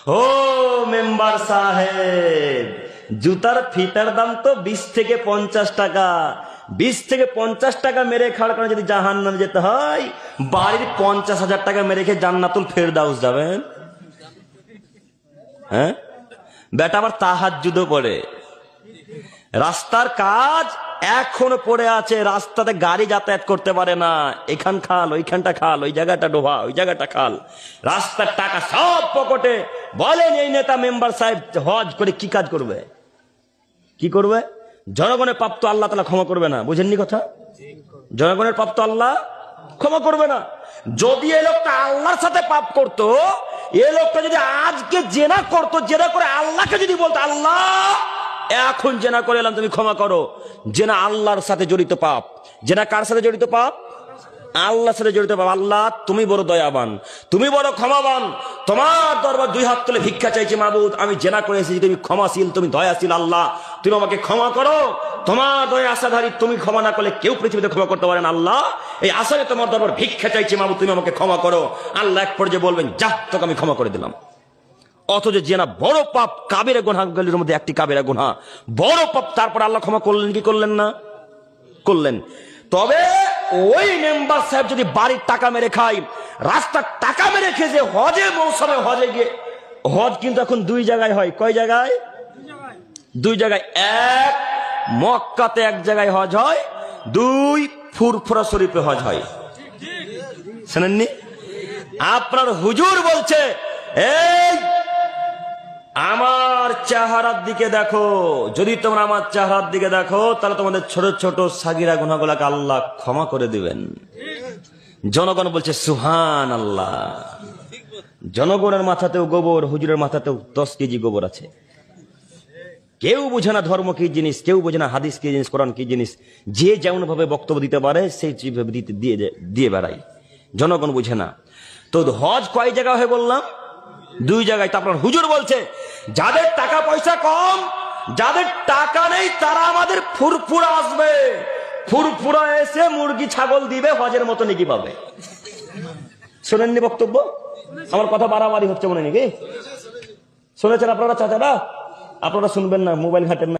ও member সাহেব, জুতার ফিতার দাম তো 20 থেকে 50 টাকা। 20 থেকে 50 টাকা মেরে খাওয়ার কারণে যদি জাহান্নামে যেতে হয়, বাড়ির 50,000 টাকা মেরে খেয়ে জান্নাতুল ফেরদাউস যাবেন? হ্যাঁ, বেটা আবার তাহাজ্জুদও পড়ে। রাস্তার কাজ এখনো পড়ে আছে, রাস্তাতে গাড়ি যাতায়াত করতে পারে না। এখান খাল, ওইখানটা খাল, ওই জায়গাটা ডোবা, ওই জায়গাটা খাল, রাস্তার টাকা সব পকেটে। বলেন এই নেতা মেম্বার সাহেব হজ করে কি কাজ করবে? কি করবে? জনগণের পাপ তো আল্লাহ তাআলা ক্ষমা করবে না। বুঝেননি কথা? জনগণের পাপ তো আল্লাহ ক্ষমা করবে না। যদি এই লোকটা আল্লাহর সাথে পাপ করত, এই লোকটা যদি আজকে জেনা করতো, জেনা করে আল্লাহকে যদি বলতো, আল্লাহ এখন জেনা করে এলাম, তুমি ক্ষমা করো। জেনা আল্লাহর সাথে জড়িত পাপ। জেনা কার সাথে জড়িত পাপ? আল্লাহর সাথে জড়িত পাপ। আল্লাহ তুমি বড় দয়াবান, তুমি বড় ক্ষমাবান, তোমার দরবার 2 হাত তুলে ভিক্ষা চাইছি মাবুদ, আমি জেনা করে এসেছি, তুমি ক্ষমাশীল, তুমি দয়াশীল। আল্লাহ তুমি আমাকে ক্ষমা করো, তোমার দয়া আশাধারী, তুমি ক্ষমা না করলে কেউ পৃথিবীতে ক্ষমা করতে পারে না। আল্লাহ এই আশায় তোমার দরবার ভিক্ষা চাইছি মাবুদ, তুমি আমাকে ক্ষমা করো। আল্লাহ এক পর্যায়ে বলবেন, যা, তোকে আমি ক্ষমা করে দিলাম। অথচ জেনা বড় পাপ, কাবিরা গুনাহগুলোর মধ্যে একটি কাবিরা গুনাহ, বড় পাপ। তারপর আল্লাহ ক্ষমা করলেন কি করলেন না? করলেন। তবে ওই মেম্বার সাহেব যদি বাড়ির টাকা মেরে খায়, রাস্তার টাকা মেরে খেয়ে, যে হজে মৌসুমে হজে গিয়ে, হজ কিন্তু এখন 2 জায়গায় হয়। কয় জায়গায়? 2 জায়গায়। এক মক্কাতে এক জায়গায় হজ হয়, 2 ফুরফুরা শরীফে হজ হয়। শুনেননি? আপনার হুজুর বলছে, এই আমার চেহারার দিকে দেখো, যদি তোমরা আমার চেহারার দিকে দেখো, তাহলে তোমাদের ছোট ছোট সাগিরা গুনাহগুলোকে আল্লাহ ক্ষমা করে দিবেন। জনগণ বলছে সুবহানাল্লাহ। জনগণের মাথাতেও গোবর, হুজুরের মাথাতেও 10 কেজি গোবর আছে। কেউ বোঝে না ধর্ম কি জিনিস, কেউ বোঝে না হাদিস কি জিনিস, কোরআন কি জিনিস। যে যেমন ভাবে বক্তব্য দিতে পারে সেই দিয়ে বেড়ায়, জনগণ বুঝে না। তো হজ কয় জায়গা হয় বললাম? 2 জায়গায়। তারপর হুজুর বলছে, যাদের টাকা পয়সা কম, যাদের টাকা নেই, তারা আমাদের ফুরফুরা আসবে, ফুরফুরা এসে মুরগি ছাগল দিবে, হজের মতো নাকি পাবে। শোনেননি বক্তব্য? আমার কথা বাড়াবাড়ি হচ্ছে মনে নাকি? শুনেছেন আপনারা চাচারা? আপনারা শুনবেন না, মোবাইল ঘাটেন না।